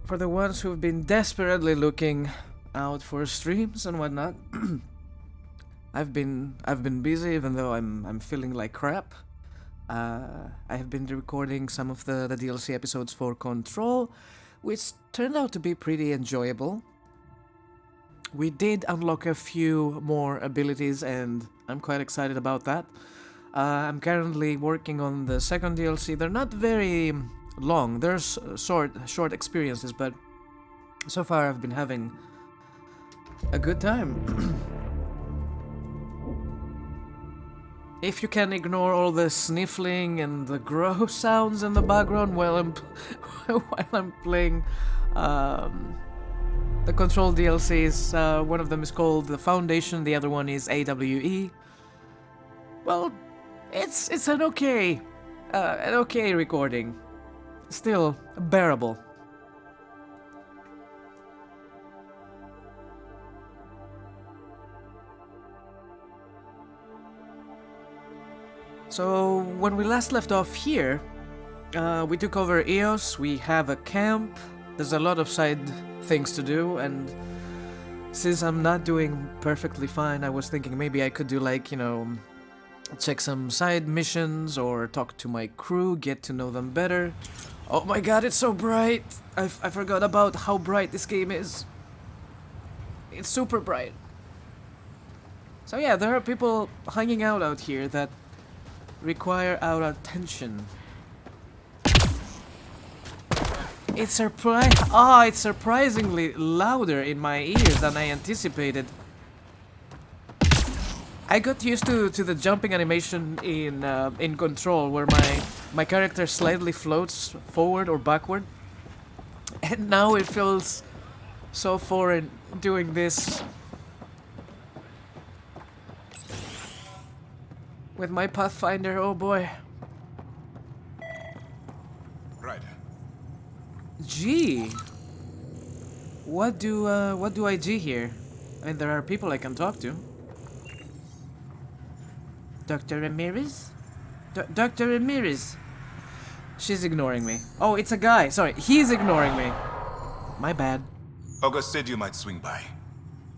For the ones who've been desperately looking out for streams and whatnot, I've been busy, even though I'm feeling like crap. I have been recording some of the DLC episodes for Control, which turned out to be pretty enjoyable. We did unlock a few more abilities, and I'm quite excited about that. I'm currently working on the second DLC. They're not very long. They're short experiences, but so far I've been having a good time. If you can ignore all the sniffling and the gross sounds in the background while I'm playing the Control DLCs, one of them is called The Foundation, the other one is AWE. Well, it's an okay recording. Still bearable. So, when we last left off here, we took over EOS, we have a camp, there's a lot of side things to do, and since I'm not doing perfectly fine, I was thinking maybe I could do like, you know, check some side missions or talk to my crew, get to know them better. Oh my god, it's so bright! I forgot about how bright this game is. It's super bright. So yeah, there are people hanging out here that require our attention. It's surprisingly louder in my ears than I anticipated. I got used to the jumping animation in Control, where my character slightly floats forward or backward, and now it feels so foreign doing this with my Pathfinder. Oh boy. Right. Gee. What do I G here? I mean, there are people I can talk to. Dr. Ramirez? Dr. Ramirez. She's ignoring me. Oh, it's a guy. Sorry, he's ignoring me. My bad. August said you might swing by.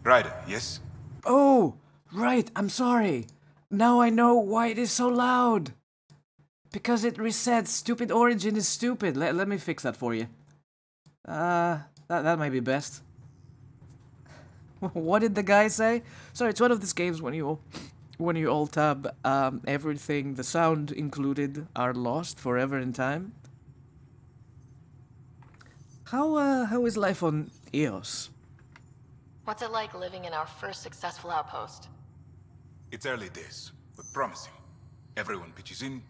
Ryder, yes? Oh, right. I'm sorry. Now I know why it is so loud. Because it resets. Stupid origin is stupid. Let me fix that for you. That might be best. What did the guy say? Sorry, it's one of these games when you alt tab, everything, the sound included, are lost forever in time. How is life on EOS? What's it like living in our first successful outpost? It's early days, but promising. Everyone pitches in,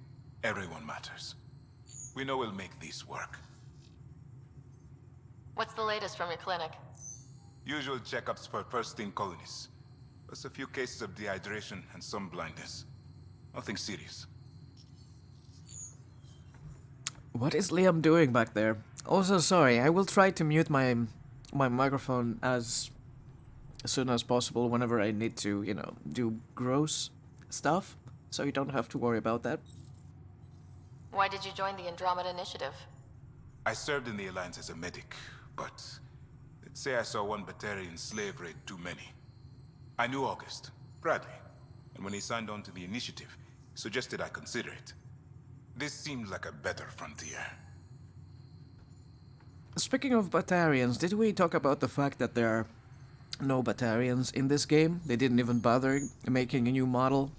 everyone matters. We know we'll make this work. What's the latest from your clinic? Usual checkups for first-team colonists. Plus a few cases of dehydration and some blindness. Nothing serious. What is Liam doing back there? Also, sorry, I will try to mute my microphone as soon as possible whenever I need to, you know, do gross stuff, so you don't have to worry about that. Why did you join the Andromeda initiative? I served in the Alliance as a medic, but let's say I saw one Batarian slave raid too many. I knew August, Bradley, and when he signed on to the initiative, he suggested I consider it. This seemed like a better frontier. Speaking of Batarians, did we talk about the fact that there are no Batarians in this game? They didn't even bother making a new model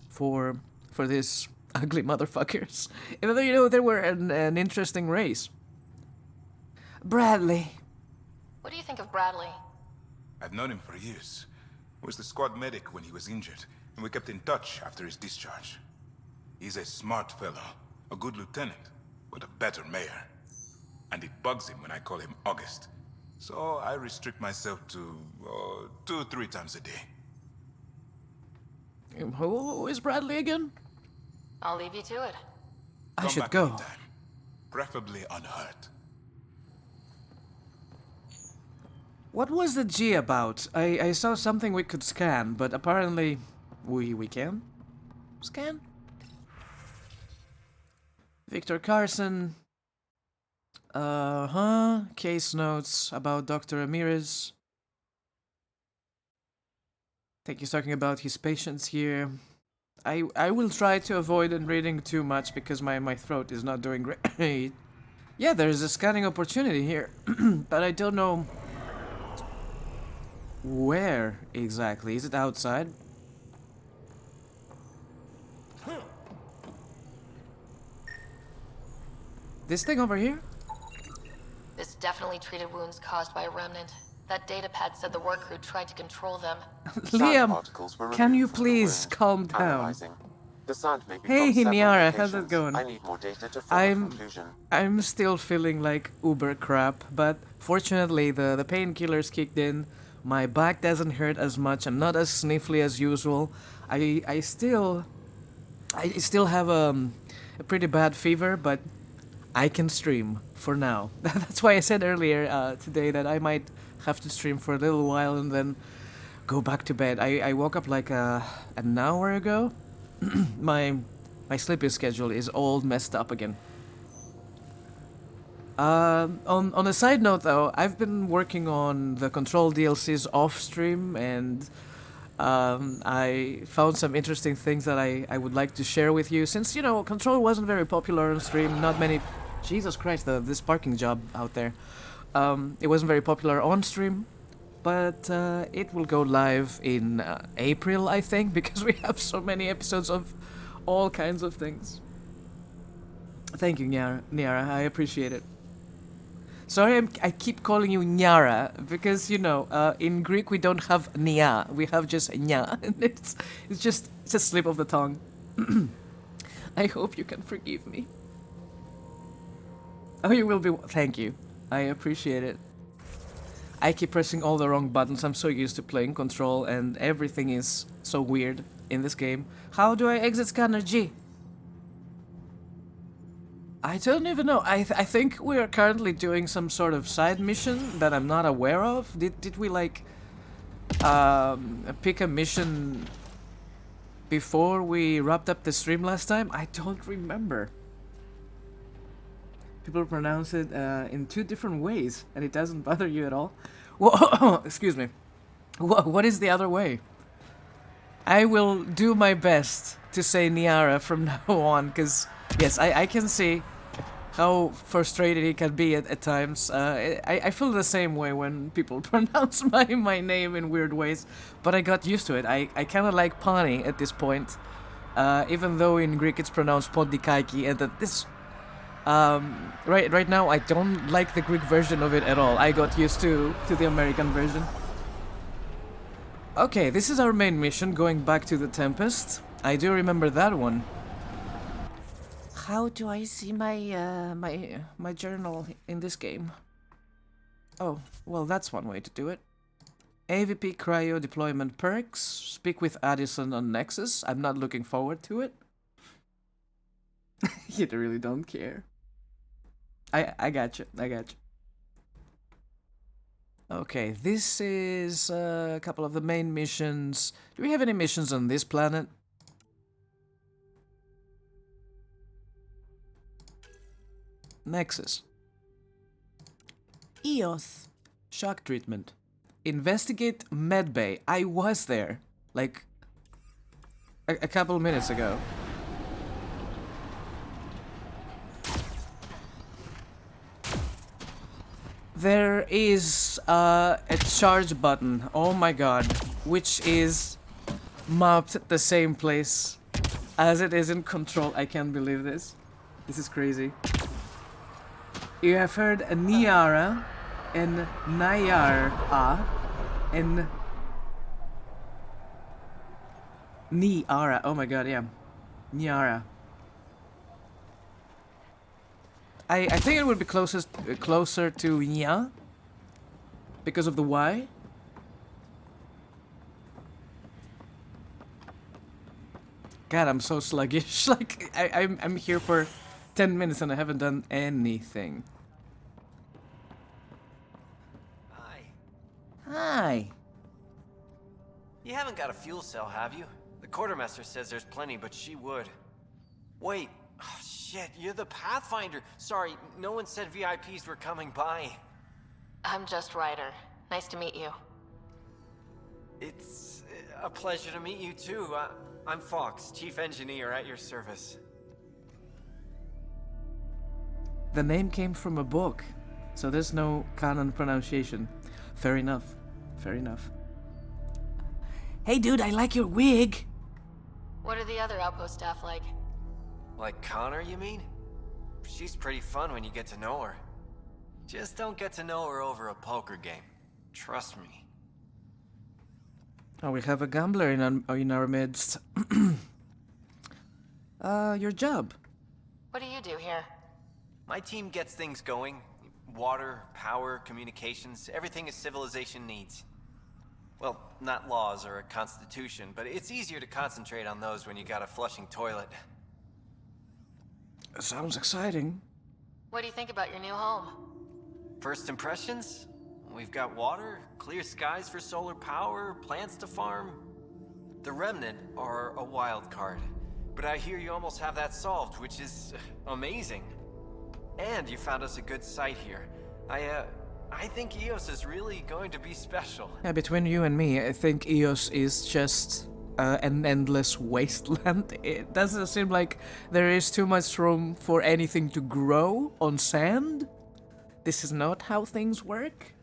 for this ugly motherfuckers. Even though, you know, they were an interesting race. Bradley. What do you think of Bradley? I've known him for years. He was the squad medic when he was injured, and we kept in touch after his discharge. He's a smart fellow, a good lieutenant, but a better mayor. And it bugs him when I call him August. So I restrict myself to 2-3 times a day. Who is Bradley again? I'll leave you to it. I Come should back go. anytime, preferably unhurt. What was the G about? I saw something we could scan, but apparently we can scan. Victor Carson. Case notes about Dr. Ramirez. I think he's talking about his patients here. I will try to avoid reading too much because my throat is not doing great. Yeah, there's a scanning opportunity here, but I don't know where exactly. Is it outside? This thing over here? This definitely treated wounds caused by a remnant. That datapad said the work crew tried to control them. Liam, can you please calm down? Hey, Niara, how's it going? I need more data to form a conclusion. I'm still feeling like uber crap, but fortunately the painkillers kicked in. My back doesn't hurt as much. I'm not as sniffly as usual. I still have a pretty bad fever, but I can stream for now. That's why I said earlier today that I might have to stream for a little while and then go back to bed. I woke up like an hour ago. my sleeping schedule is all messed up again. On a side note though, I've been working on the Control DLCs off stream, and I found some interesting things that I would like to share with you. Since, you know, Control wasn't very popular on stream, not many... Jesus Christ, this parking job out there. It wasn't very popular on stream, but it will go live in April, I think, because we have so many episodes of all kinds of things. Thank you, Niara, I appreciate it. Sorry, I keep calling you Nyara, because, you know, in Greek we don't have nia, we have just nya. It's a slip of the tongue. I hope you can forgive me. Oh, you will be... Thank you. I appreciate it. I keep pressing all the wrong buttons. I'm so used to playing Control, and everything is so weird in this game. How do I exit scanner G? I don't even know. I think we are currently doing some sort of side mission that I'm not aware of. Did we like pick a mission before we wrapped up the stream last time? I don't remember. People pronounce it in two different ways, and it doesn't bother you at all. Whoa, excuse me. What is the other way? I will do my best to say Niara from now on, because yes, I can see how frustrated he can be at times. I feel the same way when people pronounce my name in weird ways, but I got used to it. I kind of like Pani at this point, even though in Greek it's pronounced Pondikaiki, and that this... right now I don't like the Greek version of it at all. I got used to the American version. Okay, this is our main mission, going back to the Tempest. I do remember that one. How do I see my my journal in this game? Oh, well, that's one way to do it. AVP Cryo Deployment Perks. Speak with Addison on Nexus. I'm not looking forward to it. You really don't care. I got you. Okay, this is a couple of the main missions. Do we have any missions on this planet? Nexus. EOS. Shock treatment. Investigate medbay. I was there, like, a couple minutes ago. There is a charge button, oh my god, which is mapped at the same place as it is in Control. I can't believe this. This is crazy. You have heard a Niara and Nayara and Niara. Oh my god, yeah. Niara. I think it would be closer to Nya because of the Y. God, I'm so sluggish. Like I'm here for 10 minutes and I haven't done anything. Hi. Hi. You haven't got a fuel cell, have you? The quartermaster says there's plenty, but she would. Wait. Oh, Shit, you're the Pathfinder. Sorry, no one said VIPs were coming by. I'm just Ryder. Nice to meet you. It's a pleasure to meet you too. I'm Fox, Chief Engineer at your service. The name came from a book, so there's no canon pronunciation. Fair enough. Fair enough. Hey dude, I like your wig! What are the other outpost staff like? Like Connor, you mean? She's pretty fun when you get to know her. Just don't get to know her over a poker game. Trust me. Oh, we have a gambler in our midst. Your job. What do you do here? My team gets things going. Water, power, communications, everything a civilization needs. Well, not laws or a constitution, but it's easier to concentrate on those when you got a flushing toilet. Sounds exciting. What do you think about your new home? First impressions? We've got water, clear skies for solar power, plants to farm. The Remnant are a wild card, but I hear you almost have that solved, which is amazing. And you found us a good site here. I think EOS is really going to be special. Yeah, between you and me, I think EOS is just an endless wasteland. It doesn't seem like there is too much room for anything to grow on sand. This is not how things work.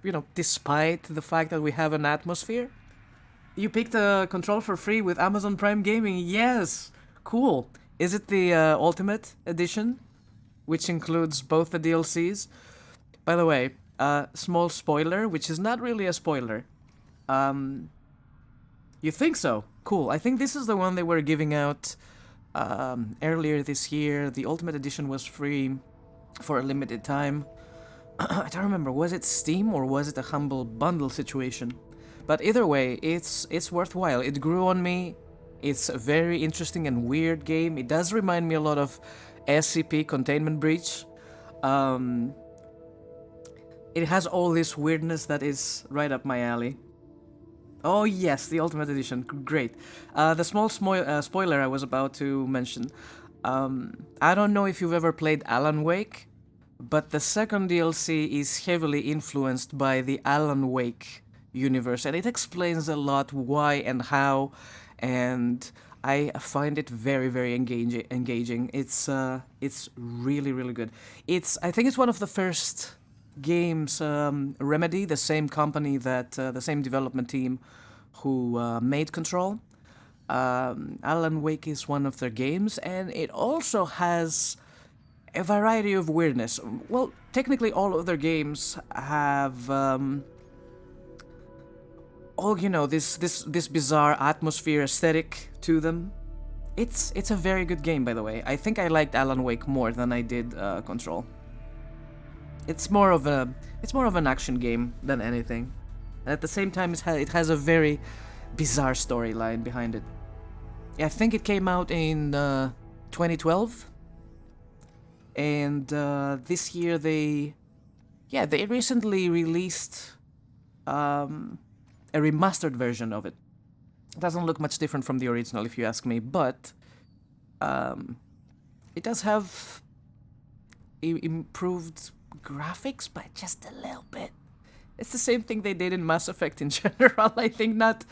You know, despite the fact that we have an atmosphere. You picked a control for free with Amazon Prime Gaming. Yes! Cool. Is it the Ultimate Edition? Which includes both the DLCs? By the way, small spoiler, which is not really a spoiler. You think so? Cool. I think this is the one they were giving out earlier this year. The Ultimate Edition was free for a limited time. I don't remember, was it Steam or was it a Humble Bundle situation? But either way, it's worthwhile. It grew on me. It's a very interesting and weird game. It does remind me a lot of SCP Containment Breach. It has all this weirdness that is right up my alley. Oh yes, the Ultimate Edition, great. The small spoiler I was about to mention. I don't know if you've ever played Alan Wake, but the second DLC is heavily influenced by the Alan Wake universe, and it explains a lot why and how, and I find it very, very engaging. It's really, really good. I think it's one of the first games, Remedy, the same company that, the same development team who made Control. Alan Wake is one of their games, and it also has a variety of weirdness. Well, technically all of their games have all, you know, this bizarre atmosphere aesthetic to them. It's a very good game, by the way. I think I liked Alan Wake more than I did Control. It's more of an action game than anything. And at the same time, it has a very bizarre storyline behind it. Yeah, I think it came out in 2012. And this year they recently released a remastered version of it. It doesn't look much different from the original, if you ask me, but it does have improved graphics, but just a little bit. It's the same thing they did in Mass Effect in general. I think not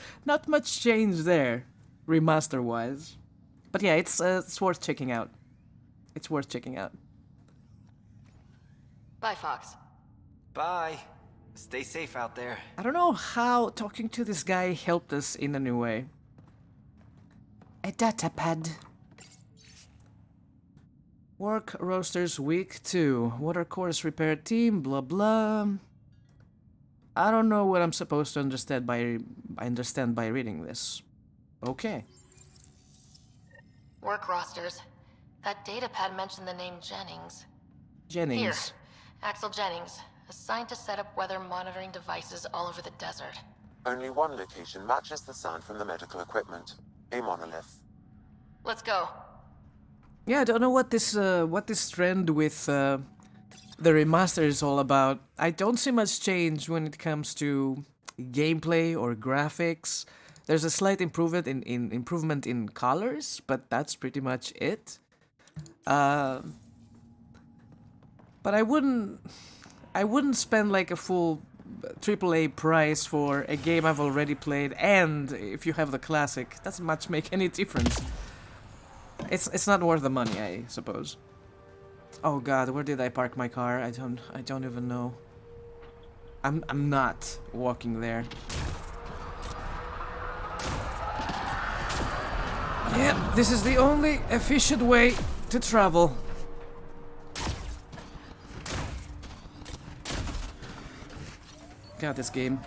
much change there, remaster-wise. But yeah, it's worth checking out. It's worth checking out. Bye, Fox. Bye. Stay safe out there. I don't know how talking to this guy helped us in a new way. A datapad. Work rosters week 2. Water course repair team, blah blah. I don't know what I'm supposed to understand by reading this. Okay. Work rosters. That datapad mentioned the name Jennings. Jennings. Here, Axel Jennings, assigned to set up weather monitoring devices all over the desert. Only one location matches the sound from the medical equipment. A monolith. Let's go. Yeah, I don't know what this trend with the remaster is all about. I don't see much change when it comes to gameplay or graphics. There's a slight improvement in colors, but that's pretty much it. But I wouldn't spend like a full AAA price for a game I've already played, and if you have the classic, doesn't much make any difference. It's not worth the money, I suppose. Oh god, where did I park my car? I don't even know. I'm not walking there. Yeah, this is the only efficient way to travel. God, this game.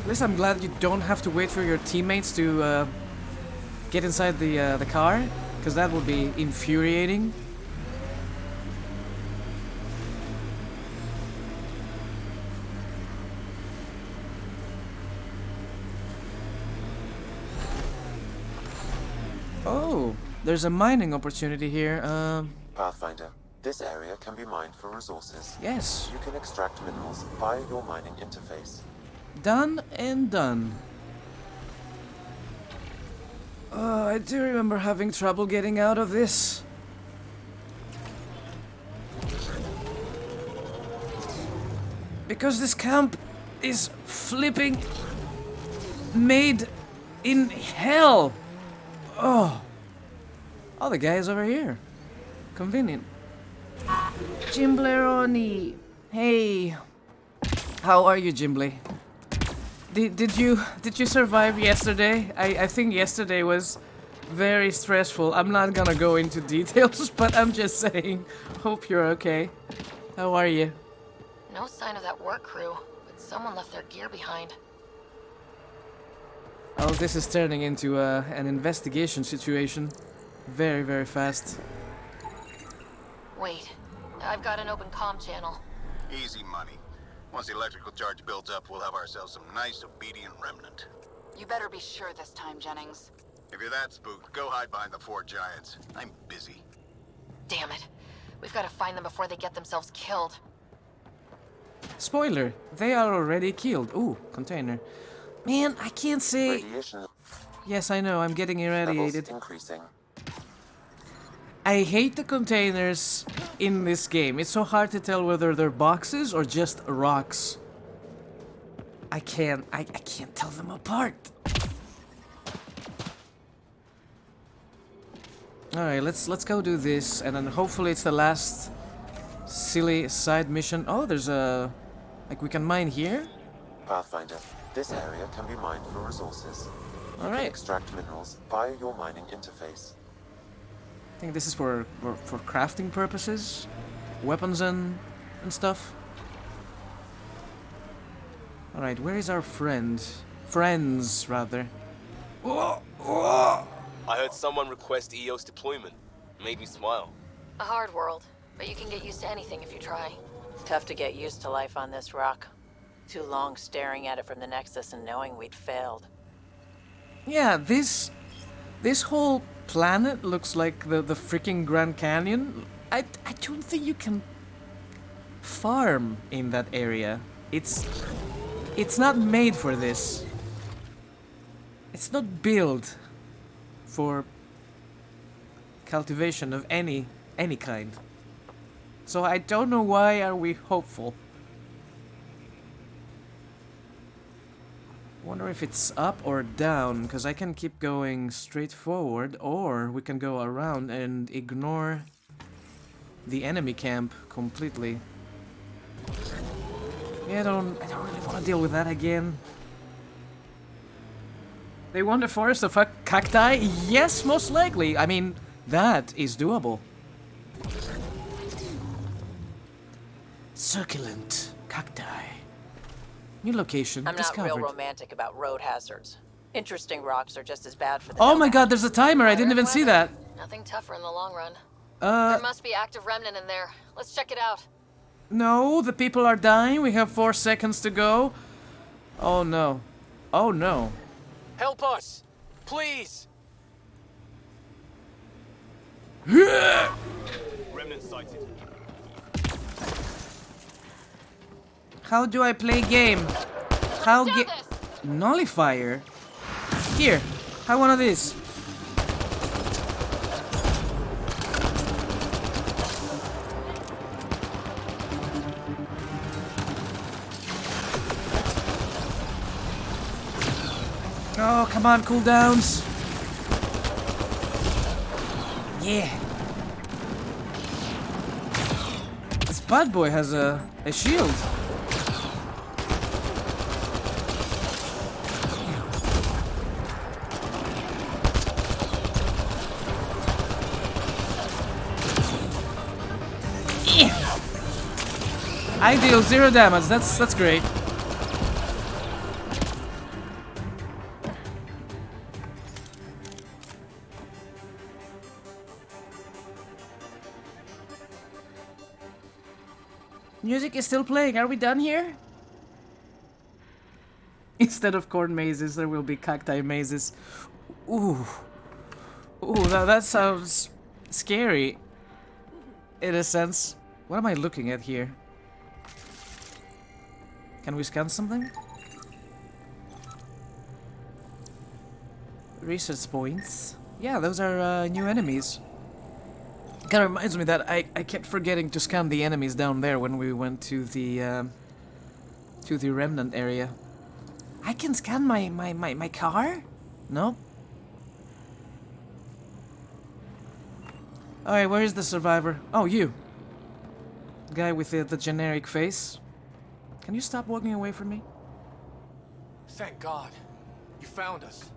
At least I'm glad you don't have to wait for your teammates to get inside the car, because that would be infuriating. Oh, there's a mining opportunity here. Pathfinder, this area can be mined for resources. Yes. You can extract minerals via your mining interface. Done and done. I do remember having trouble getting out of this. Because this camp is flipping made in hell. Oh. Oh, the guy is over here. Convenient. Jimbleroni. Hey. How are you, Jimbly? Did you survive yesterday? I think yesterday was very stressful. I'm not gonna go into details, but I'm just saying. Hope you're okay. How are you? No sign of that work crew, but someone left their gear behind. Oh, this is turning into an investigation situation. Very, very fast. Wait, I've got an open comm channel. Easy money. Once the electrical charge builds up, we'll have ourselves some nice, obedient remnant. You better be sure this time, Jennings. If you're that spooked, go hide behind the four giants. I'm busy. Damn it. We've got to find them before they get themselves killed. Spoiler, they are already killed. Ooh, container. Man, I can't say... Radiation Yes, I know, I'm getting levels irradiated. increasing. I hate the containers in this game. It's so hard to tell whether they're boxes or just rocks. I can't tell them apart. Alright, let's go do this, and then hopefully it's the last silly side mission. Oh, there's a... like, we can mine here? Pathfinder, this area can be mined for resources. You can Alright. extract minerals via your mining interface. I think this is for crafting purposes, weapons and stuff. All right, where is our friend? Friends, rather. I heard someone request EOS deployment. Made me smile. A hard world, but you can get used to anything if you try. Tough to get used to life on this rock. Too long staring at it from the Nexus and knowing we'd failed. Yeah, this whole planet looks like the freaking Grand Canyon. I don't think you can farm in that area. It's not made for this. It's not built for cultivation of any kind. So I don't know why are we hopeful. Wonder if it's up or down, because I can keep going straight forward, or we can go around and ignore the enemy camp completely. Yeah, I don't really want to deal with that again. They want a forest of cacti? Yes, most likely. I mean, that is doable. Succulent cacti. New location I'm not discovered. real romantic about road hazards. Interesting rocks are just as bad for the Oh my nomad. god, there's a timer. I didn't even see that. Nothing tougher in the long run. There Uh, must be active remnant in there. Let's check it out. no, the people are dying. We have 4 seconds to go. Oh no. Oh no. Help us! Please! Remnant sighted. How do I play game? How Do get this! nullifier? Here, have one of these. Come on, cooldowns. Yeah. This bad boy has a shield. I deal 0 damage. That's great. Music is still playing. Are we done here? Instead of corn mazes, there will be cacti mazes. Ooh. Ooh, that sounds scary. In a sense. What am I looking at here? Can we scan something? Research points. Yeah, those are new enemies. Kinda reminds me that I kept forgetting to scan the enemies down there when we went to the remnant area. I can scan my car? No? Alright, where is the survivor? Oh, you. The guy with the generic face. Can you stop walking away from me? Thank God. You found us.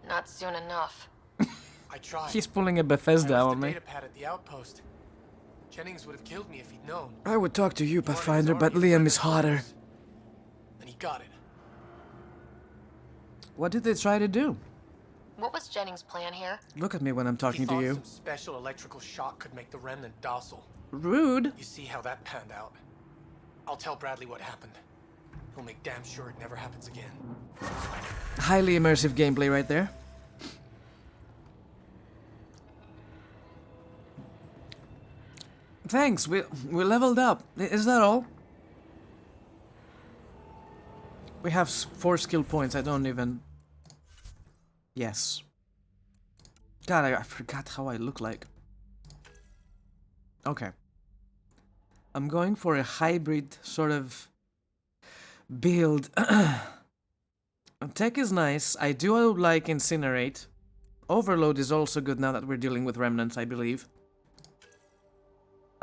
Not soon enough. I tried. He's pulling a Bethesda on me. I left the data pad at the outpost. Jennings would have killed me if he'd known. I would talk to you, He wanted his Pathfinder, but army Liam is friends hotter. us. And he got it. What did they try to do? What was Jennings' plan here? Look at me when I'm talking He to thought you. some special electrical shock could make the remnant docile. Rude. You see how that panned out. I'll tell Bradley what happened. He'll make damn sure it never happens again. Highly immersive gameplay right there. Thanks, we leveled up. Is that all? We have 4 skill points. I don't even... Yes. God, I forgot how I look like. Okay. I'm going for a hybrid sort of build. Tech is nice. I do like Incinerate. Overload is also good now that we're dealing with remnants, I believe.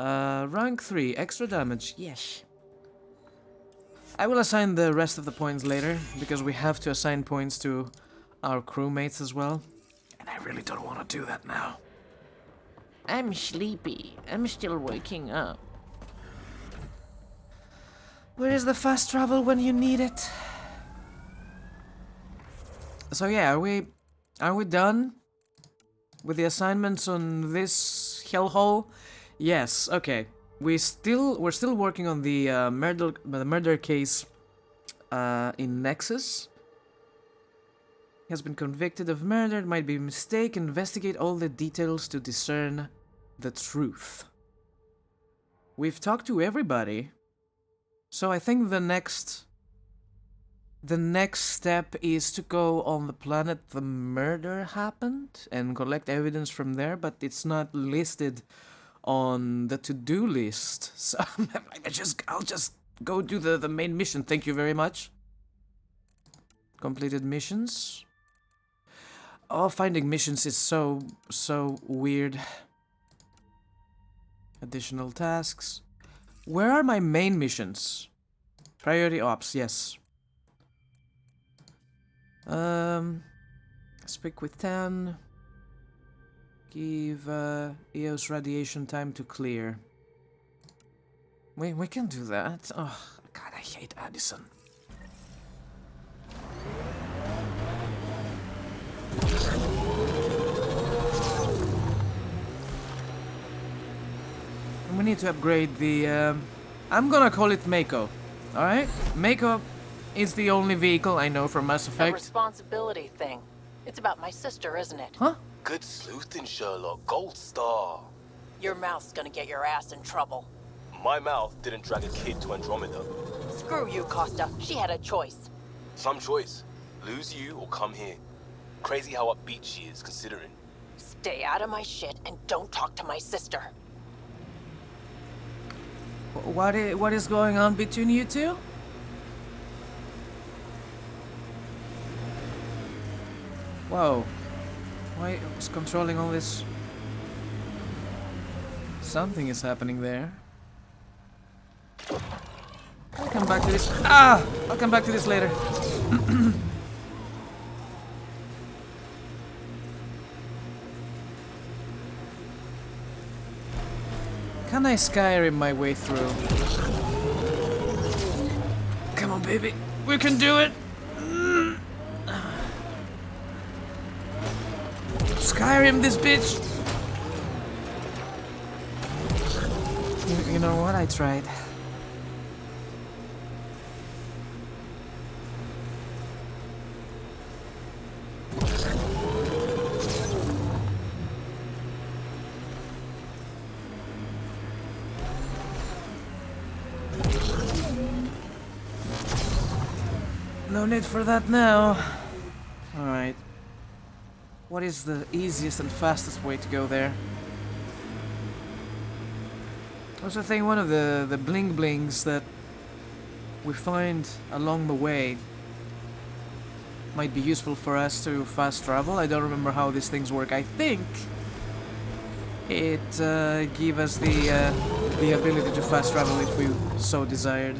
Rank 3, extra damage, yes. I will assign the rest of the points later, because we have to assign points to our crewmates as well. And I really don't want to do that now. I'm sleepy. I'm still waking up. Where is the fast travel when you need it? So yeah, are we done with the assignments on this hellhole? Yes. Okay. We're still working on the murder case in Nexus. He has been convicted of murder. It might be a mistake. Investigate all the details to discern the truth. We've talked to everybody, so I think the next step is to go on the planet the murder happened and collect evidence from there, but it's not listed on the to-do list. So I'll just go do the main mission. Thank you very much. Completed missions. Oh, finding missions is so weird. Additional tasks. Where are my main missions? Priority ops, yes. Speak with 10. Give EOS radiation time to clear. We can do that. Oh, God, I hate Addison. We need to upgrade the... I'm gonna call it Mako. Alright? Mako is the only vehicle I know from Mass A Effect. responsibility thing. It's about my sister, isn't it? Huh? Good sleuthing, Sherlock. Gold star. Your mouth's gonna get your ass in trouble. My mouth didn't drag a kid to Andromeda. Screw you, Costa. She had a choice. Some choice. Lose you or come here. Crazy how upbeat she is, considering. Stay out of my shit and don't talk to my sister. What is going on between you two? Whoa. Why was controlling all this? Something is happening there. I'll come back to this. Ah! I'll come back to this later. Can I Skyrim my way through? Come on, baby. We can do it! Skyrim this bitch! You know what? I tried. No need for that now. Alright. What is the easiest and fastest way to go there? I also think one of the bling blings that we find along the way might be useful for us to fast travel. I don't remember how these things work. I think it gives us the ability to fast travel if we so desired.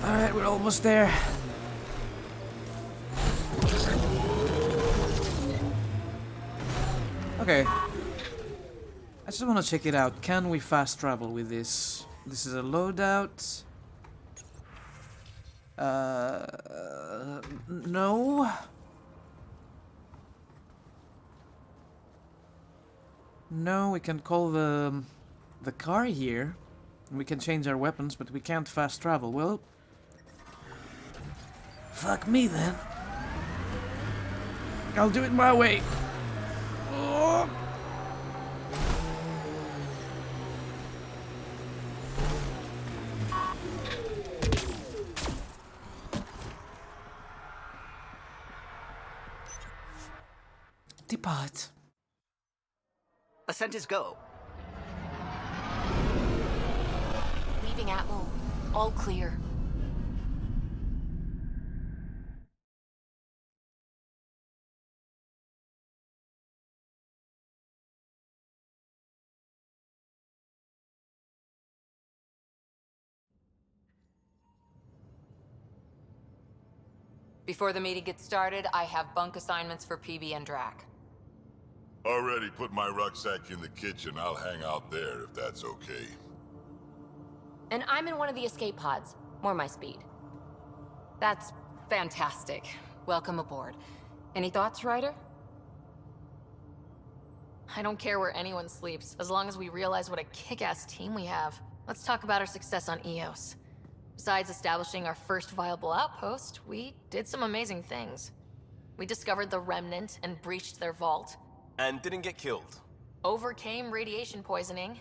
Alright, we're almost there. Okay. I just want to check it out. Can we fast travel with this? This is a loadout. No. No, we can call the car here. And we can change our weapons, but we can't fast travel. Well, fuck me then. I'll do it my way. Oh. Depart. Ascent is go. Leaving Atmo. All clear. Before the meeting gets started, I have bunk assignments for PB and Drac. Already put my rucksack in the kitchen. I'll hang out there if that's okay. And I'm in one of the escape pods. More my speed. That's fantastic. Welcome aboard. Any thoughts, Ryder? I don't care where anyone sleeps, as long as we realize what a kick-ass team we have. Let's talk about our success on Eos. Besides establishing our first viable outpost, we did some amazing things. We discovered the Remnant and breached their vault. And didn't get killed. Overcame radiation poisoning.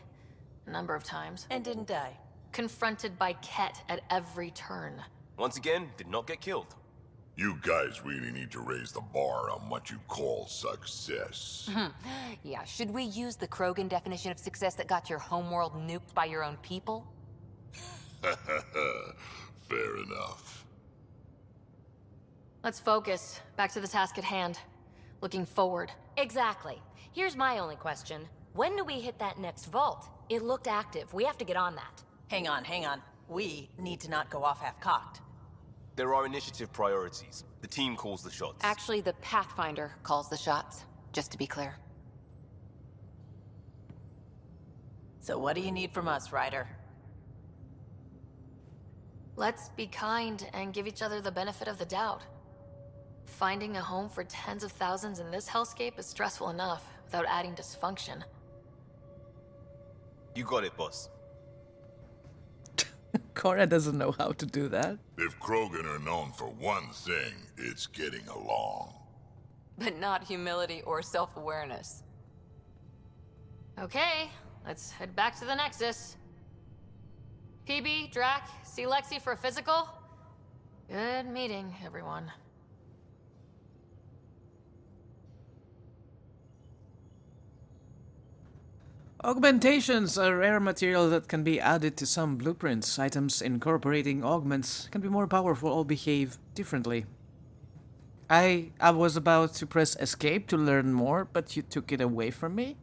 A number of times. And didn't die. Confronted by Ket at every turn. Once again, did not get killed. You guys really need to raise the bar on what you call success. Yeah, should we use the Krogan definition of success that got your homeworld nuked by your own people? Fair enough. Let's focus. Back to the task at hand. Looking forward. Exactly. Here's my only question. When do we hit that next vault? It looked active. We have to get on that. Hang on, hang on. We need to not go off half-cocked. There are initiative priorities. The team calls the shots. Actually, the Pathfinder calls the shots, just to be clear. So what do you need from us, Ryder? Let's be kind and give each other the benefit of the doubt. Finding a home for tens of thousands in this hellscape is stressful enough, without adding dysfunction. You got it, boss. Cora doesn't know how to do that. If Krogan are known for one thing, it's getting along. But not humility or self-awareness. Okay, let's head back to the Nexus. PB, Drac, see Lexi for a physical? Good meeting, everyone. Augmentations are rare material that can be added to some blueprints. Items incorporating augments can be more powerful or behave differently. I was about to press escape to learn more, but you took it away from me?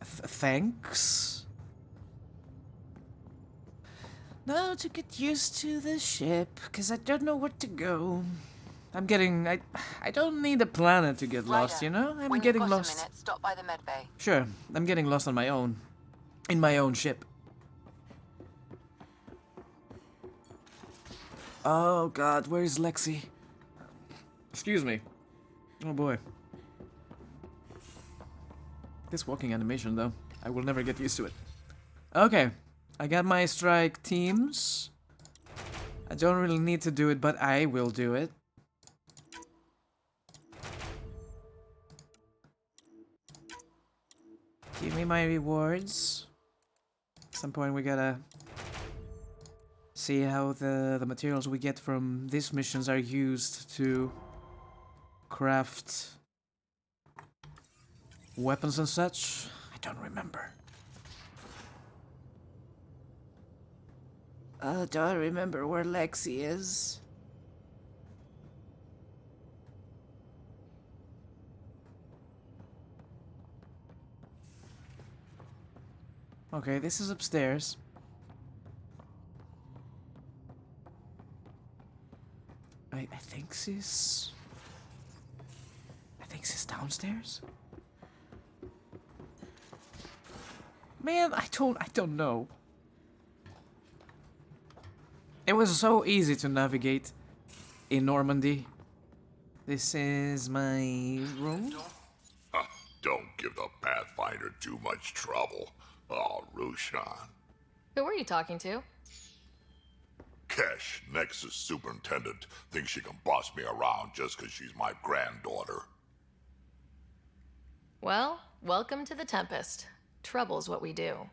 Thanks. Now to get used to the ship, because I don't know where to go. I'm getting... I don't need a planet to get lost, you know? I'm getting lost. A minute, stop by the med bay. Sure, I'm getting lost on my own. In my own ship. Oh god, where is Lexi? Excuse me. Oh boy. This walking animation though, I will never get used to it. Okay, I got my strike teams. I don't really need to do it, but I will do it. Give me my rewards. At some point we gotta see how the materials we get from these missions are used to craft weapons and such. I don't remember. Do I remember where Lexi is? Okay, this is upstairs. I think she's downstairs. Man, I don't know. It was so easy to navigate in Normandy. This is my room. Don't give the Pathfinder too much trouble. Oh, Rushan. Who were you talking to? Kesh, Nexus Superintendent, thinks she can boss me around just because she's my granddaughter. Well, welcome to the Tempest. Trouble's what we do.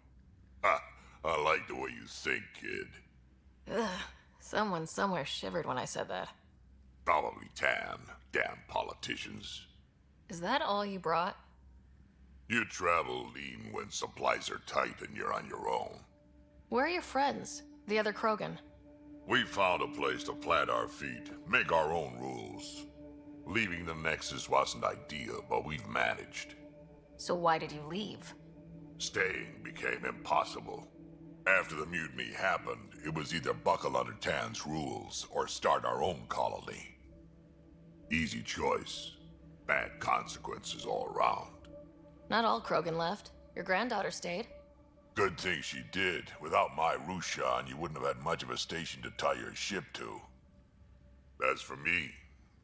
Ha! I like the way you think, kid. Ugh. Someone somewhere shivered when I said that. Probably Tan. Damn politicians. Is that all you brought? You travel lean when supplies are tight and you're on your own. Where are your friends? The other Krogan? We found a place to plant our feet, make our own rules. Leaving the Nexus wasn't ideal, but we've managed. So why did you leave? Staying became impossible. After the mutiny happened, it was either buckle under Tan's rules or start our own colony. Easy choice. Bad consequences all around. Not all Krogan left. Your granddaughter stayed. Good thing she did. Without my Rushan, you wouldn't have had much of a station to tie your ship to. As for me,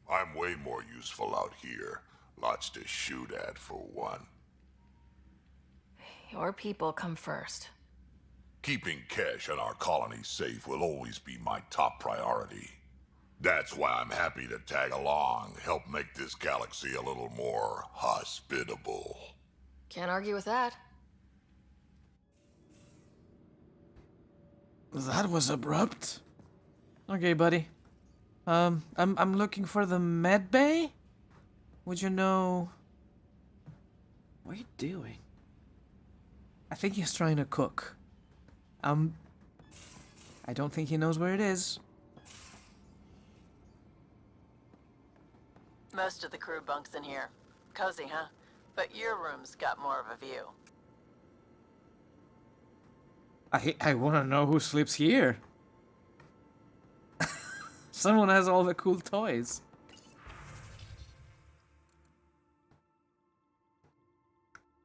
I'm way more useful out here. Lots to shoot at, for one. Your people come first. Keeping Kesh and our colony safe will always be my top priority. That's why I'm happy to tag along, help make this galaxy a little more hospitable. Can't argue with that. That was abrupt. Okay, buddy. I'm looking for the med bay. Would you know? What are you doing? I think he's trying to cook. I don't think he knows where it is. Most of the crew bunks in here. Cozy, huh? But your room's got more of a view. I want to know who sleeps here. Someone has all the cool toys.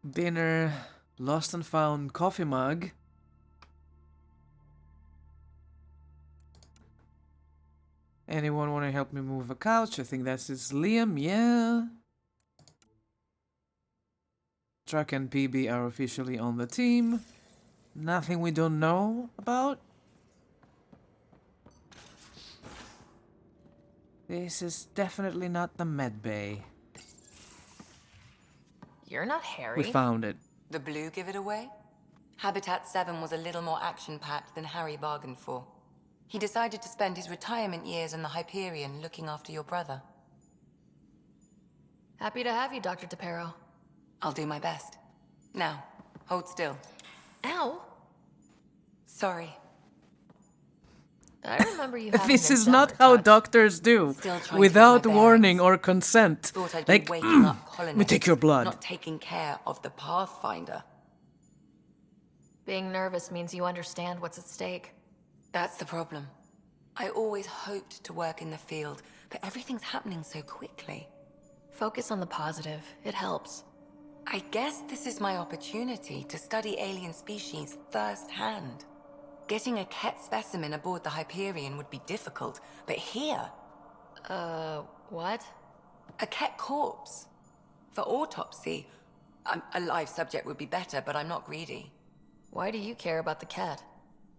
Dinner, lost and found coffee mug. Anyone want to help me move a couch? I think that's Liam, yeah. Truck and PB are officially on the team. Nothing we don't know about. This is definitely not the med bay. You're not Harry. We found it. The blue give it away? Habitat 7 was a little more action-packed than Harry bargained for. He decided to spend his retirement years in the Hyperion looking after your brother. Happy to have you, Dr. DePero. I'll do my best. Now, hold still. Ow! Sorry. I remember you having This a is not dumber how touch. doctors do, Still trying to without get my warning bearings. or consent. Thought I'd Like, be waking up colonists, let me take your blood. not taking care of the Pathfinder. Being nervous means you understand what's at stake. That's the problem. I always hoped to work in the field, but everything's happening so quickly. Focus on the positive. It helps. I guess this is my opportunity to study alien species firsthand. Getting a Ket specimen aboard the Hyperion would be difficult, but here, What? a Ket corpse. For autopsy, a live subject would be better, but I'm not greedy. Why do you care about the cat?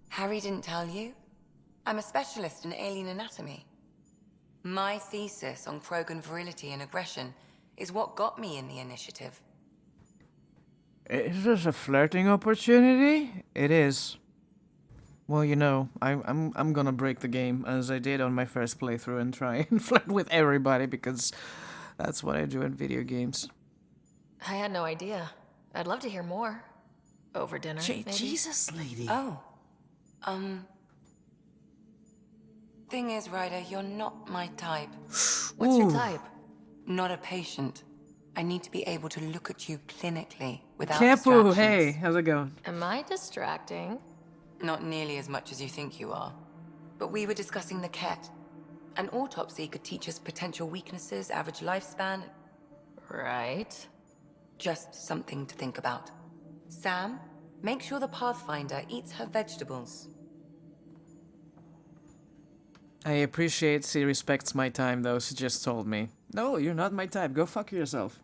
Harry didn't tell you? I'm a specialist in alien anatomy. My thesis on Krogan virility and aggression is what got me in the initiative. Is this a flirting opportunity? It is. Well, you know, I'm gonna break the game as I did on my first playthrough and try and flirt with everybody because that's what I do in video games. I had no idea. I'd love to hear more. Over dinner, maybe? Jesus, lady. Oh. Thing is, Ryder, you're not my type. What's your type? Not a patient. I need to be able to look at you clinically without Kepu, distractions. hey, how's it going? Am I distracting? Not nearly as much as you think you are. But we were discussing the Ket. An autopsy could teach us potential weaknesses, average lifespan. Right. Just something to think about. Sam, make sure the Pathfinder eats her vegetables. I appreciate she respects my time, though. She just told me, no, you're not my type. Go fuck yourself.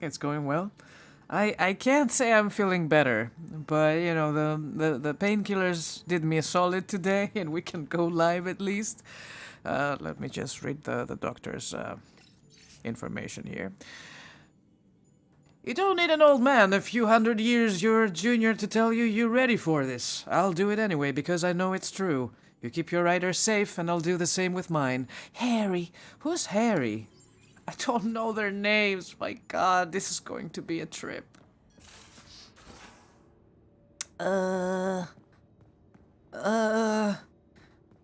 It's going well. I can't say I'm feeling better, but, you know, the painkillers did me a solid today, and we can go live at least. Let me just read the doctor's information here. You don't need an old man a few hundred years your junior to tell you you're ready for this. I'll do it anyway because I know it's true. You keep your riders safe and I'll do the same with mine. Harry? Who's Harry? I don't know their names. My god, this is going to be a trip.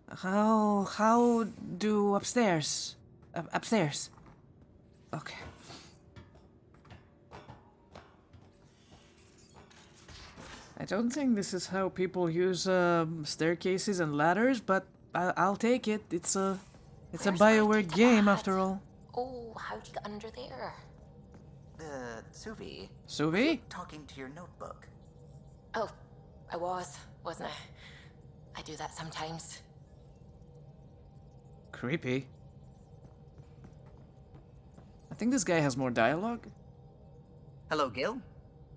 How do upstairs? Upstairs. Okay. I don't think this is how people use staircases and ladders, but I'll take it. It's a BioWare game after all. Oh, how'd you get under there? Suvi. Suvi? Talking to your notebook. Oh, wasn't I? I do that sometimes. Creepy. I think this guy has more dialogue. Hello, Gil.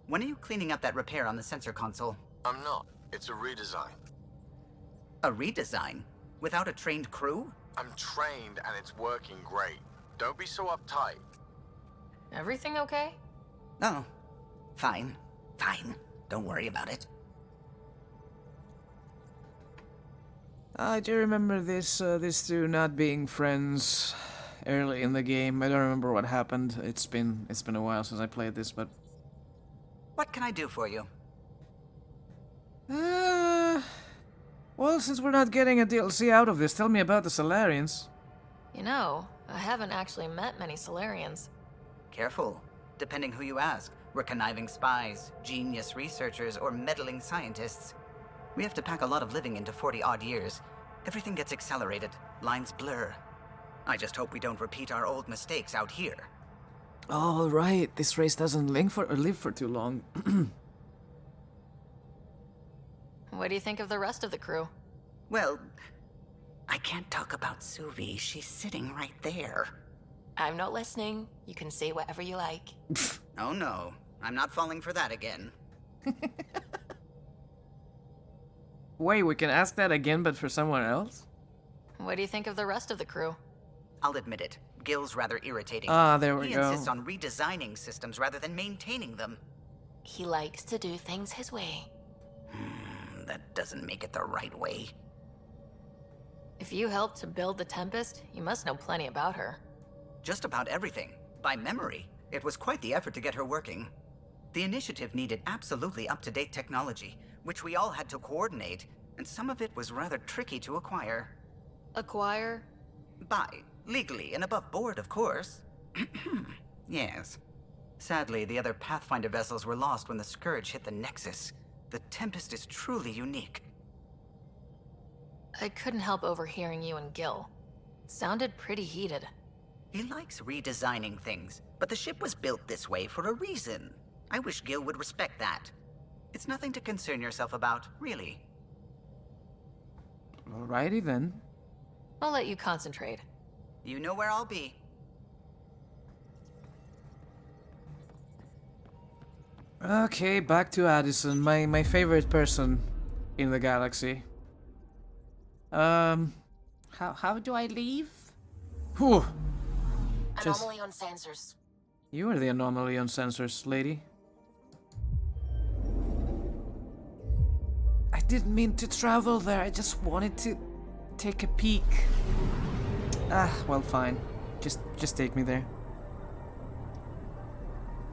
When are you cleaning up that repair on the sensor console? I'm not. It's a redesign. A redesign? Without a trained crew? I'm trained and it's working great. Don't be so uptight. Everything okay? Oh, fine. Fine. Don't worry about it. I do remember these two not being friends early in the game. I don't remember what happened. It's been a while since I played this, but What can I do for you? well, since we're not getting a DLC out of this, tell me about the Solarians. You know, I haven't actually met many Solarians. Careful. Depending who you ask, we're conniving spies, genius researchers, or meddling scientists. We have to pack a lot of living into 40-odd years. Everything gets accelerated, lines blur. I just hope we don't repeat our old mistakes out here. Oh, right. This race doesn't live for too long. What do you think of the rest of the crew? Well, I can't talk about Suvi. She's sitting right there. I'm not listening. You can say whatever you like. Oh no, I'm not falling for that again. Wait, we can ask that again, but for someone else? What do you think of the rest of the crew? I'll admit it. Gil's rather irritating. Ah, there we He go. insists on redesigning systems rather than maintaining them. He likes to do things his way. That doesn't make it the right way. If you helped to build the Tempest, you must know plenty about her. Just about everything. By memory. It was quite the effort to get her working. The initiative needed absolutely up-to-date technology, which we all had to coordinate, and some of it was rather tricky to acquire. Acquire? Buy. Legally and above board, of course. Yes. Sadly, the other Pathfinder vessels were lost when the Scourge hit the Nexus. The Tempest is truly unique. I couldn't help overhearing you and Gil. Sounded pretty heated. He likes redesigning things, but the ship was built this way for a reason. I wish Gil would respect that. It's nothing to concern yourself about, really. Alrighty then. I'll let you concentrate. You know where I'll be. Okay, back to Addison, my favorite person in the galaxy. How do I leave? Whew. Anomaly on sensors. You are the anomaly on sensors, lady. I didn't mean to travel there, I just wanted to take a peek. Ah, well, fine. Just take me there.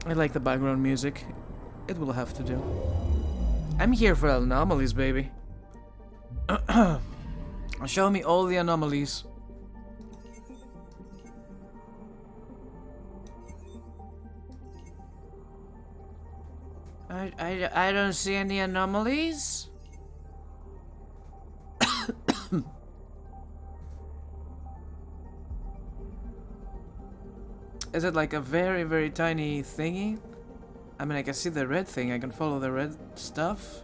I like the background music. It will have to do. I'm here for anomalies, baby. Show me all the anomalies. I don't see any anomalies. Is it like a very, very tiny thingy? I mean, I can see the red thing. I can follow the red stuff.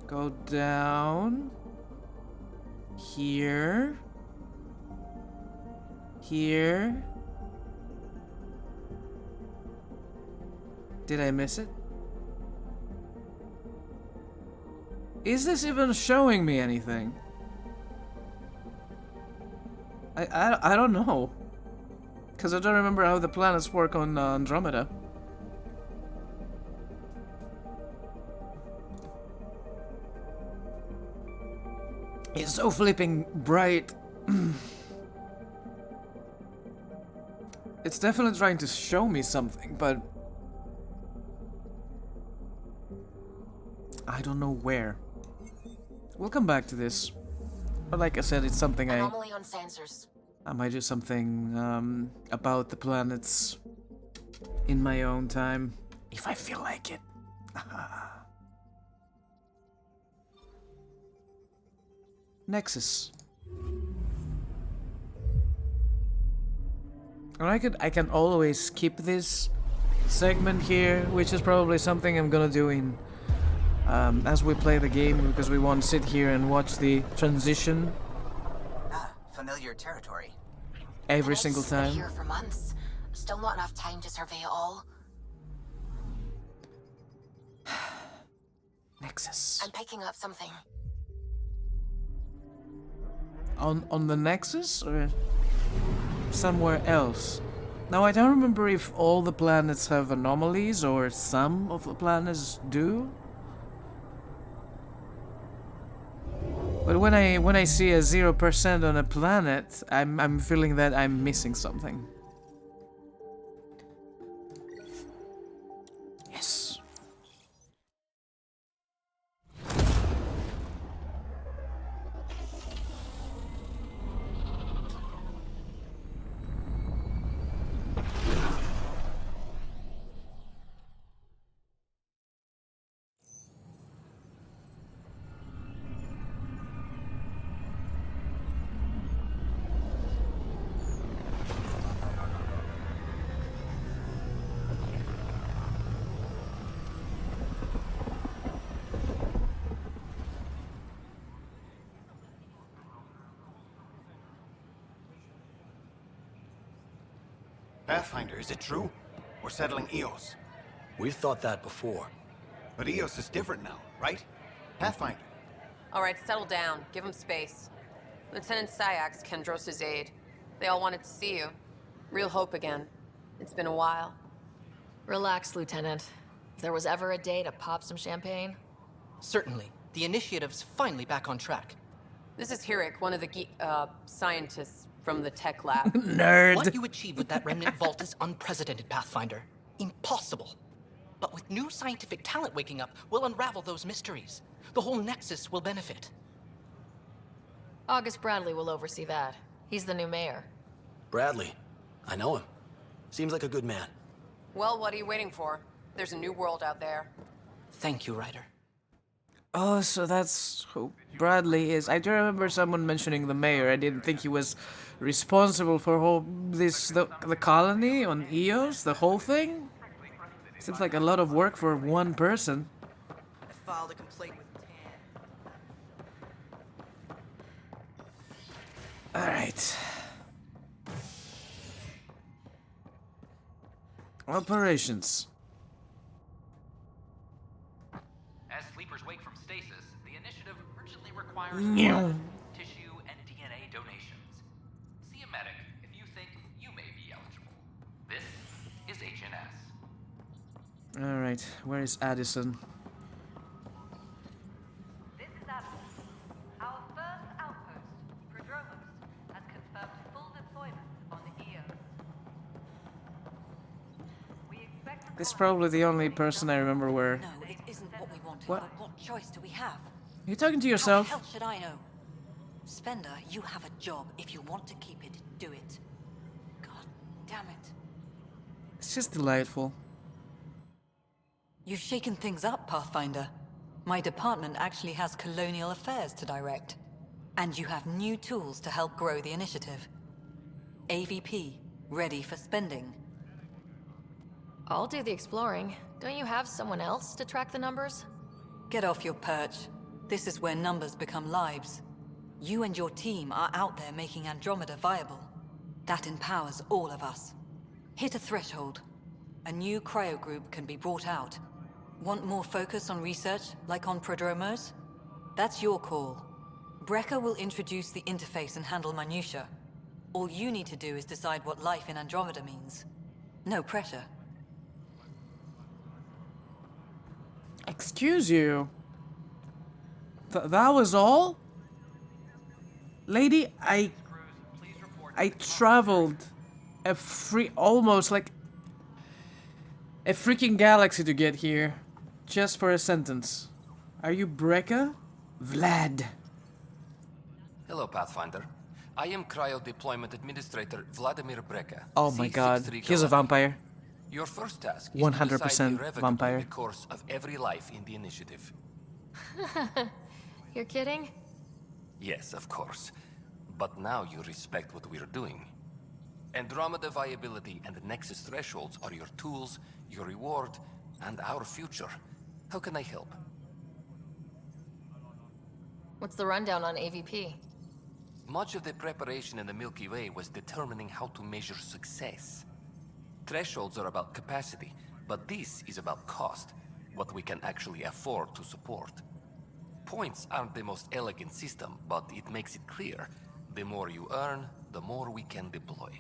Go down. Here. Here. Did I miss it? Is this even showing me anything? I don't know. Because I don't remember how the planets work on Andromeda. It's so flipping bright. It's definitely trying to show me something, but I don't know where. We'll come back to this. But like I said, it's something Anomaly on sensors. I might do something about the planets in my own time, if I feel like it. Nexus. And I can always skip this segment here, which is probably something I'm gonna do in as we play the game, because we won't sit here and watch the transition. Familiar territory. Every single time. Here for months. Still not enough time to survey it all. Nexus. I'm picking up something. On the Nexus or somewhere else? Now I don't remember if all the planets have anomalies or some of the planets do. But when I see a 0% on a planet, I'm feeling that I'm missing something. Yes. Pathfinder, is it true? We're settling Eos. We've thought that before. But Eos is different now, right? Pathfinder. All right, settle down. Give him space. Lieutenant Syax, Kendros' aide. They all wanted to see you. Real hope again. It's been a while. Relax, Lieutenant. If there was ever a day to pop some champagne... Certainly. The initiative's finally back on track. This is Hirik, one of the scientists from the tech lab. Nerd! What you achieved with that remnant vault is unprecedented, Pathfinder. Impossible. But with new scientific talent waking up, we'll unravel those mysteries. The whole Nexus will benefit. August Bradley will oversee that. He's the new mayor. Bradley. I know him. Seems like a good man. Well, what are you waiting for? There's a new world out there. Thank you, Ryder. Oh, so that's who Bradley is. I do remember someone mentioning the mayor. I didn't think he was responsible for the colony on Eos, the whole thing. Seems like a lot of work for one person. I filed a complaint with All right. Operations. As sleepers wake from stasis, the initiative urgently requires Meow. tissue and DNA donations. See a medic if you think you may be eligible. This is HNS. All right, where is Addison? This is Addison. Our first outpost, Prodromos, has confirmed full deployment on Eos. We expect This is probably the only person I remember where. No, it isn't what we wanted. What? But what choice do we have? You talking to yourself? How the hell should I know? Spender, you have a job. If you want to keep it, do it. God damn it. It's just delightful. You've shaken things up, Pathfinder. My department actually has colonial affairs to direct. And you have new tools to help grow the initiative. AVP, ready for spending. I'll do the exploring. Don't you have someone else to track the numbers? Get off your perch. This is where numbers become lives. You and your team are out there making Andromeda viable. That empowers all of us. Hit a threshold. A new cryo group can be brought out. Want more focus on research, like on Prodromos? That's your call. Brecker will introduce the interface and handle minutiae. All you need to do is decide what life in Andromeda means. No pressure. Excuse you. That was all? Lady, I traveled almost like a freaking galaxy to get here. Just for a sentence. Are you Breca? Vlad. Hello, Pathfinder. I am Cryo Deployment Administrator Vladimir Breka. Oh my god, he's a vampire. Your first task is 100% to decide vampire. the course of every life in the initiative. You're kidding? Yes, of course. But now you respect what we're doing. Andromeda viability and Nexus thresholds are your tools, your reward, and our future. How can I help? What's the rundown on AVP? Much of the preparation in the Milky Way was determining how to measure success. Thresholds are about capacity, but this is about cost, what we can actually afford to support. Points aren't the most elegant system, but it makes it clear. The more you earn, the more we can deploy.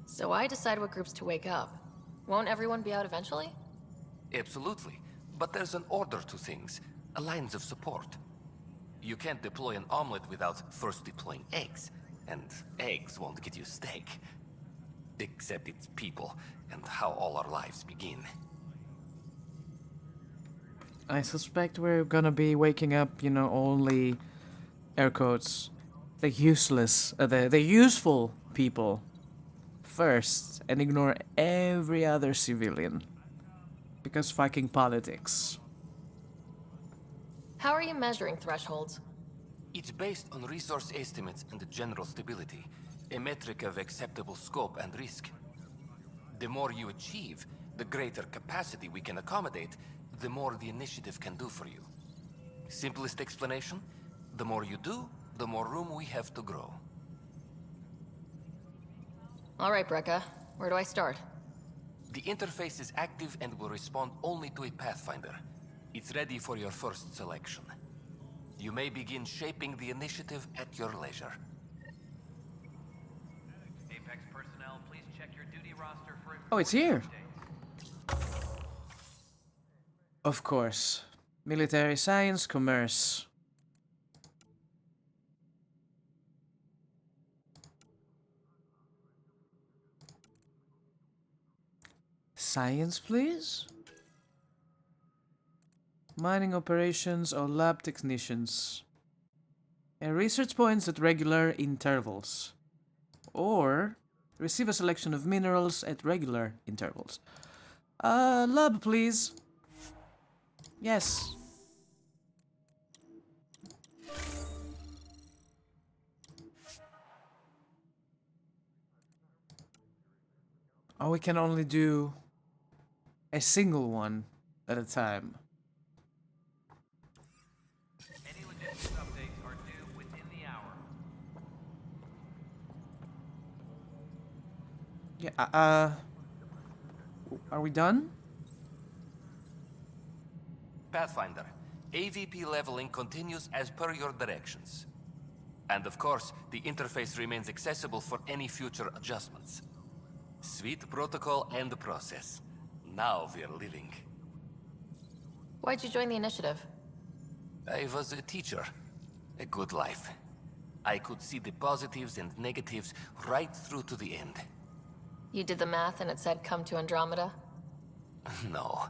So I decide what groups to wake up. Won't everyone be out eventually? Absolutely. But there's an order to things, a lines of support. You can't deploy an omelet without first deploying eggs, and eggs won't get you steak. Except it's people, and how all our lives begin. I suspect we're gonna be waking up, you know, only air quotes, the useless, the useful people first, and ignore every other civilian. Because fucking politics. How are you measuring thresholds? It's based on resource estimates and the general stability, a metric of acceptable scope and risk. The more you achieve, the greater capacity we can accommodate, the more the initiative can do for you. Simplest explanation, the more you do, the more room we have to grow. All right, Brecca. Where do I start? The interface is active and will respond only to a Pathfinder. It's ready for your first selection. You may begin shaping the initiative at your leisure. Apex personnel, please check your duty roster for Oh, it's here. Of course. Military science, commerce. Science, please? Mining operations or lab technicians. Research points at regular intervals. Or receive a selection of minerals at regular intervals. Lab, please. Yes. Oh, we can only do a single one at a time. Any logistics updates are due within the hour. Yeah, are we done? Pathfinder, AVP leveling continues as per your directions. And of course, the interface remains accessible for any future adjustments. Sweet protocol and process. Now we're living. Why'd you join the initiative? I was a teacher. A good life. I could see the positives and negatives right through to the end. You did the math and it said come to Andromeda? No.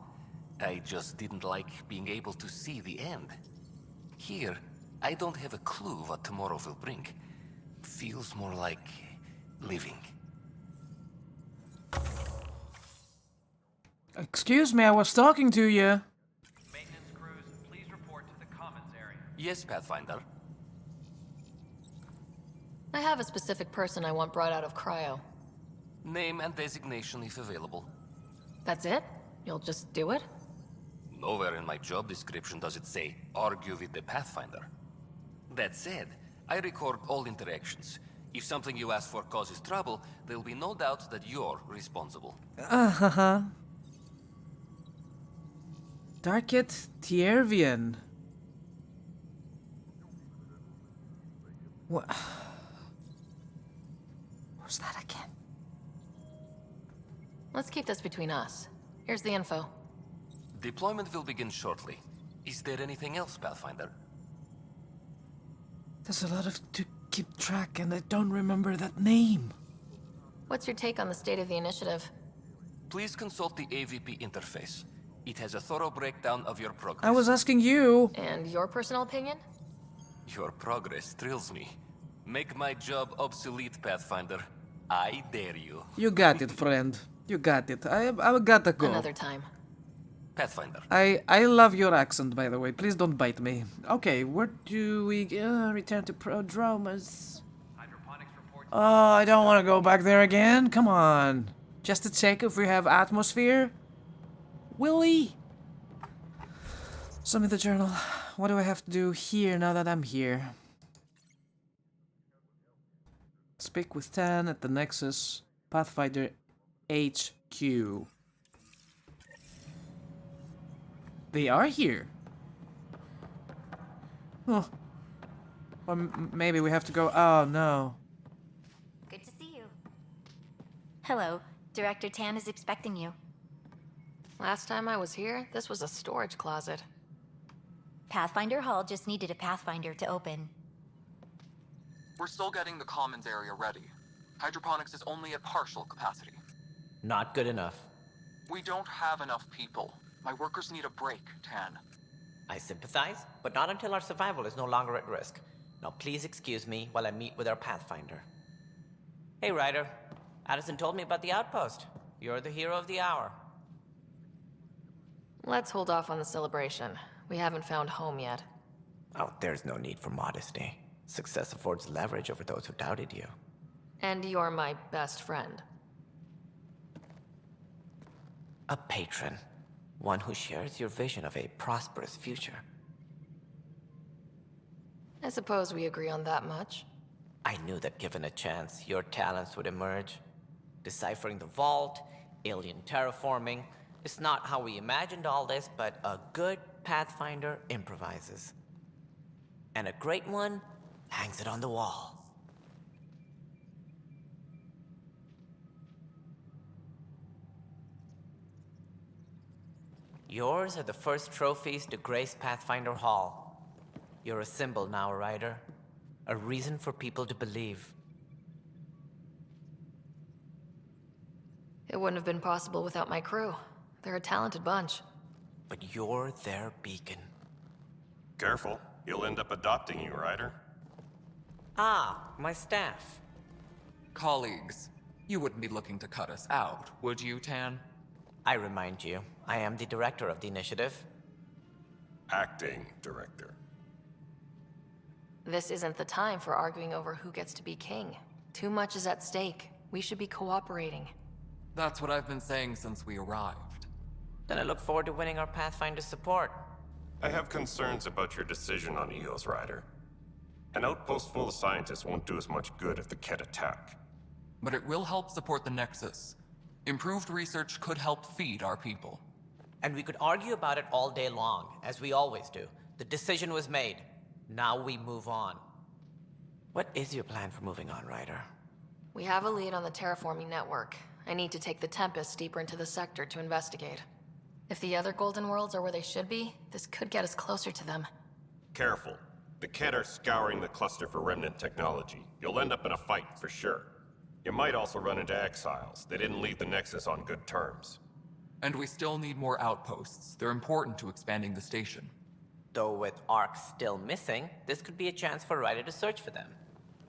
I just didn't like being able to see the end. Here, I don't have a clue what tomorrow will bring. Feels more like living. Excuse me, I was talking to you. Maintenance crews, please report to the commons area. Yes, Pathfinder. I have a specific person I want brought out of cryo. Name and designation if available. That's it? You'll just do it? Nowhere in my job description does it say, argue with the Pathfinder. That said, I record all interactions. If something you ask for causes trouble, there'll be no doubt that you're responsible. Darket Tiervian. What? Who's that again? Let's keep this between us. Here's the info. Deployment will begin shortly. Is there anything else, Pathfinder? There's a lot to keep track, and I don't remember that name. What's your take on the state of the initiative? Please consult the AVP interface. It has a thorough breakdown of your progress. I was asking you. And your personal opinion? Your progress thrills me. Make my job obsolete, Pathfinder. I dare you. You got it, friend. You got it. I gotta go. Another time. Pathfinder. I love your accent, by the way. Please don't bite me. Okay, where do we return to Prodromus? Oh, I don't want to go back there again. Come on. Just to check if we have atmosphere. Willie. Submit the journal. What do I have to do here now that I'm here? Speak with Tan at the Nexus. Pathfinder HQ. They are here. Oh. Or maybe we have to go. Oh, no. Good to see you. Hello. Director Tan is expecting you. Last time I was here, this was a storage closet. Pathfinder Hall just needed a Pathfinder to open. We're still getting the commons area ready. Hydroponics is only at partial capacity. Not good enough. We don't have enough people. My workers need a break, Tan. I sympathize, but not until our survival is no longer at risk. Now please excuse me while I meet with our Pathfinder. Hey, Ryder. Addison told me about the outpost. You're the hero of the hour. Let's hold off on the celebration. We haven't found home yet. Oh, there's no need for modesty. Success affords leverage over those who doubted you. And you're my best friend. A patron. One who shares your vision of a prosperous future. I suppose we agree on that much. I knew that given a chance, your talents would emerge. Deciphering the vault, alien terraforming. It's not how we imagined all this, but a good Pathfinder improvises. And a great one hangs it on the wall. Yours are the first trophies to grace Pathfinder Hall. You're a symbol now, Ryder. A reason for people to believe. It wouldn't have been possible without my crew. They're a talented bunch. but you're their beacon. Careful, he'll end up adopting you, Ryder. Ah, my staff. Colleagues, you wouldn't be looking to cut us out, would you, Tan? I remind you, I am the director of the initiative. Acting director. This isn't the time for arguing over who gets to be king. Too much is at stake. We should be cooperating. That's what I've been saying since we arrived. Then I look forward to winning our Pathfinder support. I have concerns about your decision on EOS, Ryder. An outpost full of scientists won't do as much good if the Kett attack. But it will help support the Nexus. Improved research could help feed our people. And we could argue about it all day long, as we always do. The decision was made. Now we move on. What is your plan for moving on, Ryder? We have a lead on the terraforming network. I need to take the Tempest deeper into the sector to investigate. If the other Golden Worlds are where they should be, this could get us closer to them. Careful. The Kett are scouring the cluster for remnant technology. You'll end up in a fight, for sure. You might also run into exiles. They didn't leave the Nexus on good terms. And we still need more outposts. They're important to expanding the station. Though with Ark still missing, this could be a chance for Ryder to search for them.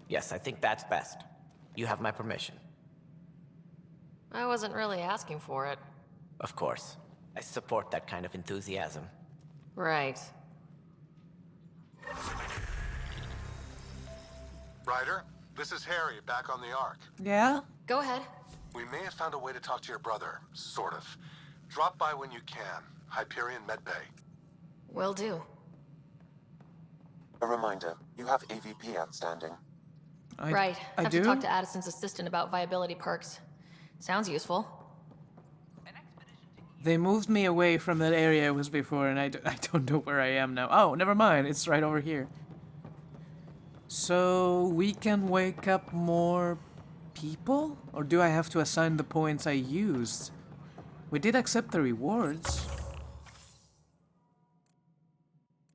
Yes, I think that's best. You have my permission. I wasn't really asking for it. Of course. I support that kind of enthusiasm. Right. Ryder, this is Harry, back on the Ark. Yeah? Go ahead. We may have found a way to talk to your brother, sort of. Drop by when you can. Hyperion Medbay. Will do. A reminder, you have AVP outstanding. Right. I Have do? to talk to Addison's assistant about viability perks. Sounds useful. They moved me away from that area I was before, and I don't know where I am now. Oh, never mind. It's right over here. So, we can wake up more people? Or do I have to assign the points I used? We did accept the rewards.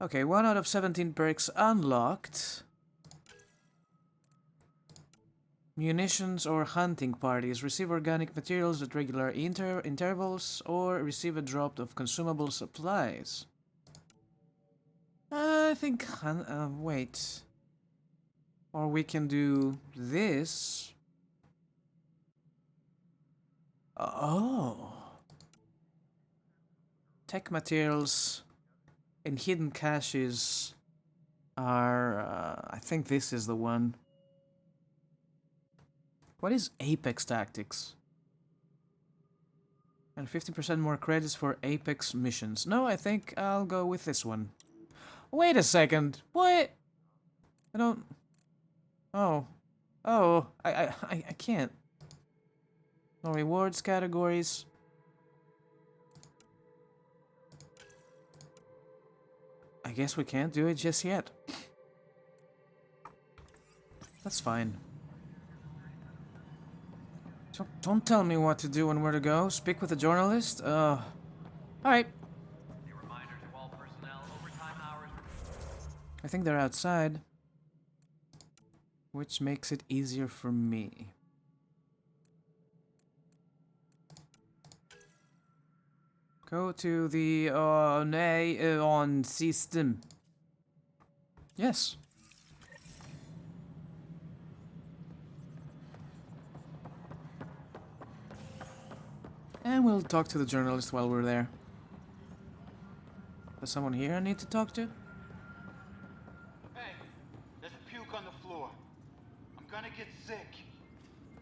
Okay, 1 out of 17 perks unlocked. Munitions or hunting parties. Receive organic materials at regular intervals or receive a drop of consumable supplies. I think... wait. Or we can do this. Oh. Tech materials and hidden caches are... I think this is the one. What is Apex Tactics? And 50% more credits for Apex missions. No, I think I'll go with this one. Wait a second. What? I don't... Oh. Oh, I can't. No rewards categories. I guess we can't do it just yet. That's fine. Don't tell me what to do and where to go. Speak with a journalist? Alright. I think they're outside. Which makes it easier for me. Go to the on system. Yes. And we'll talk to the journalist while we're there. There's someone here I need to talk to? Hey, there's puke on the floor. I'm gonna get sick.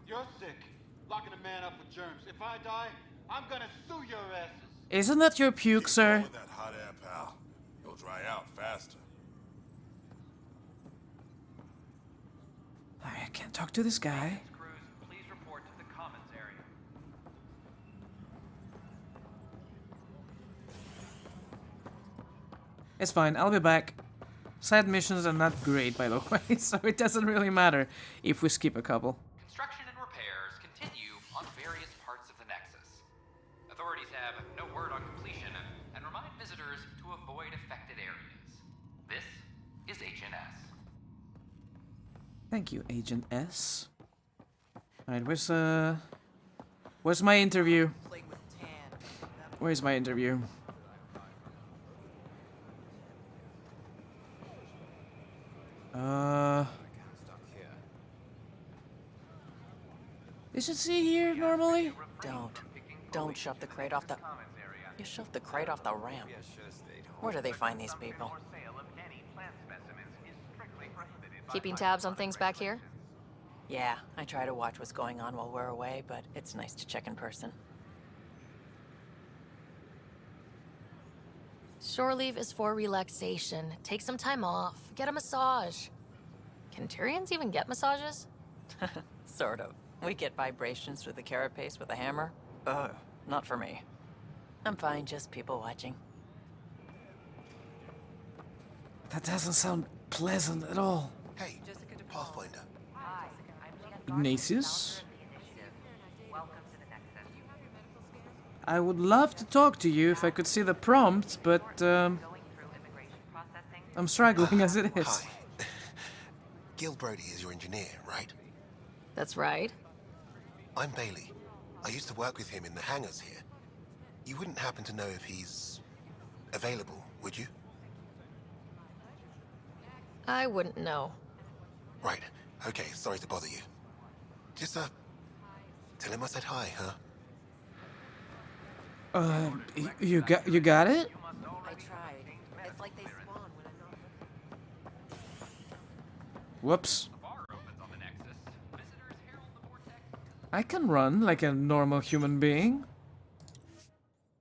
You're sick, locking a man up with germs. If I die, I'm gonna sue your asses. Isn't that your puke, sir? With that hot air, pal. You'll dry out faster. I can't talk to this guy. Please report to the commons area. It's fine, I'll be back. Side missions are not great, by the way, so it doesn't really matter if we skip a couple. Construction and repairs continue on various parts of the Nexus. Authorities have no word on completion and remind visitors to avoid affected areas. This is HNS. Thank you, Agent S. Alright, where's my interview? Where's my interview? Is it see here normally? Don't shove the crate off the... You shoved the crate off the ramp. Where do they find these people? Keeping tabs on things back here? Yeah, I try to watch what's going on while we're away, but it's nice to check in person. Shore leave is for relaxation. Take some time off. Get a massage. Can Tyrians even get massages? Sort of. We get vibrations through the carapace with a hammer. Ugh, not for me. I'm fine, just people watching. That doesn't sound pleasant at all. Hey, Pathfinder. Ignatius? I would love to talk to you if I could see the prompt, but I'm struggling as it is. Hi. Gil Brody is your engineer, right? That's right. I'm Bailey. I used to work with him in the hangars here. You wouldn't happen to know if he's available, would you? I wouldn't know. Right. Okay, sorry to bother you. Just, tell him I said hi, huh? You got it? I tried. It's like they spawn when I'm not... Whoops. I can run like a normal human being.